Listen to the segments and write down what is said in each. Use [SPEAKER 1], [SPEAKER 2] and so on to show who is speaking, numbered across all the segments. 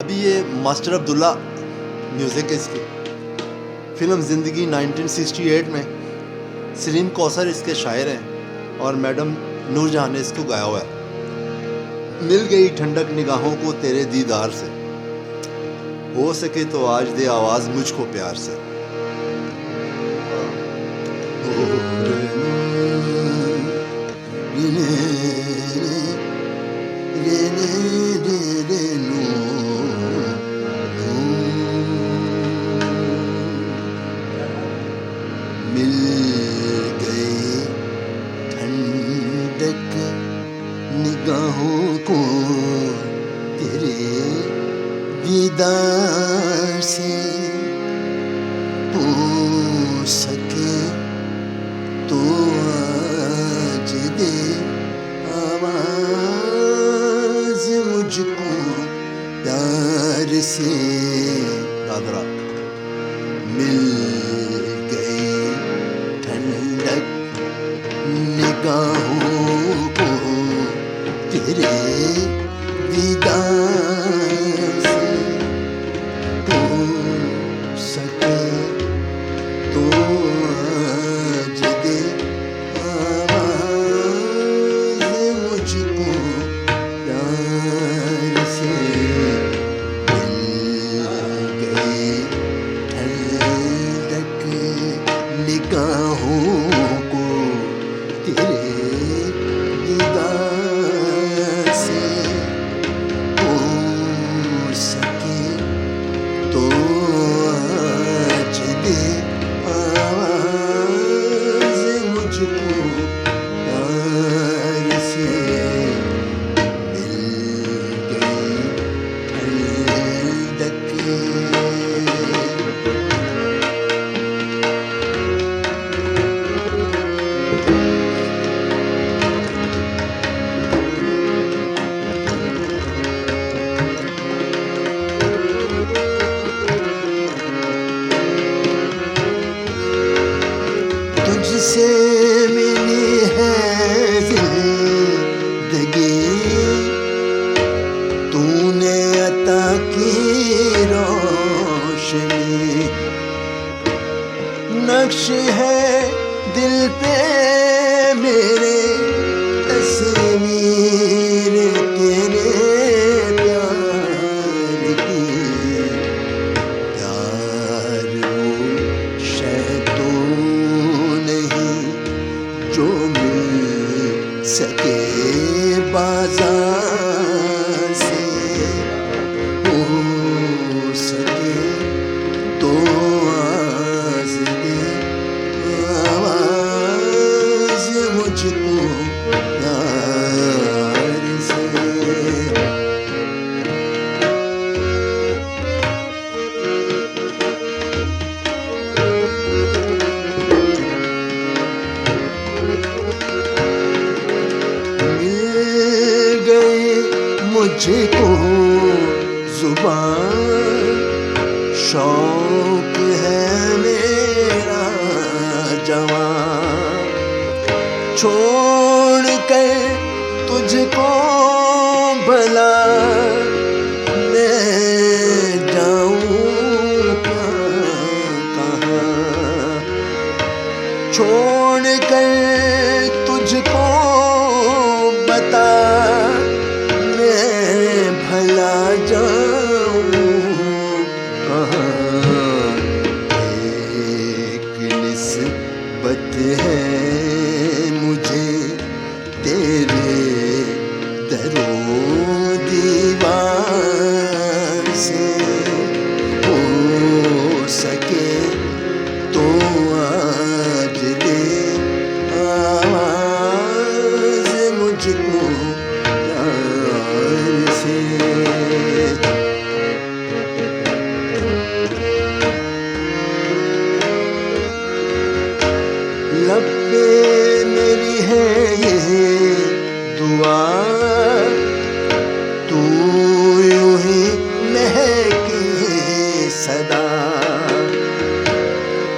[SPEAKER 1] ابھی یہ ماسٹر عبداللہ میوزک ہے اس کی فلم زندگی 1968 میں سلیم کوثر اس کے شاعر ہیں اور میڈم نور جہاں نے اس کو گایا ہوا ہے. مل گئی ٹھنڈک نگاہوں کو تیرے دیدار سے، ہو سکے تو آج دے آواز مجھ کو پیار سے. مل گئی ٹھنڈک نگاہوں کو تیرے دیدار سے، ہو سکے تو آج دے آواز مجھ کو پیار سے. دادرا مل گئی ٹھنڈک نگاہوں کو تیرے دیدار سے، ہو سکے تو آج دے آواز مجھ کو پیار سے. مل گئی ٹھنڈک نگاہوں کو تیرے دیدار سے، ہو سکے تو آج دے آواز مجھ کو پیار سے. مل گئی ٹھنڈک تجھ سے ملی ہے زندگی، تو نے عطا کی روشنی، نقش ہے دل پہ میرے تصویر تیرے پیار کی. پیار وہ شے تو نہیں جو مل سکے بازار سے، ہو سکے تو آج دے آواز مجھ کو پیار سے. مل گئی مجھ کو زبان، شوق ہے میرا جوان، چھوڑ کر تجھ کو بھلا میں جاؤں کہاں، چھوڑ کر تجھ کو بتا میں بھلا جاؤں کہاں. ایک نسبت ہے مجھے تیرے در و دیوار سے، ہو سکے تو آج دے آواز مجھ کو پیار سے. لب پہ میری ہے یہ دعا، تو یوں ہی مہکے صدا،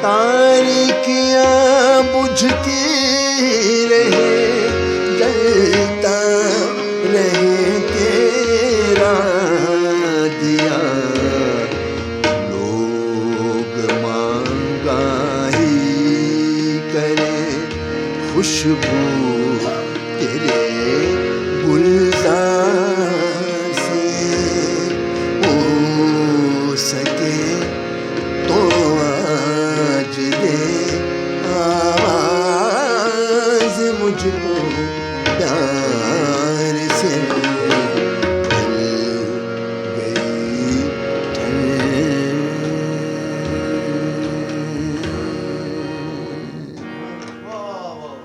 [SPEAKER 1] تاریکیاں بجھتی رہے جلتا رہے تیرا دیا. خوشبو تیرے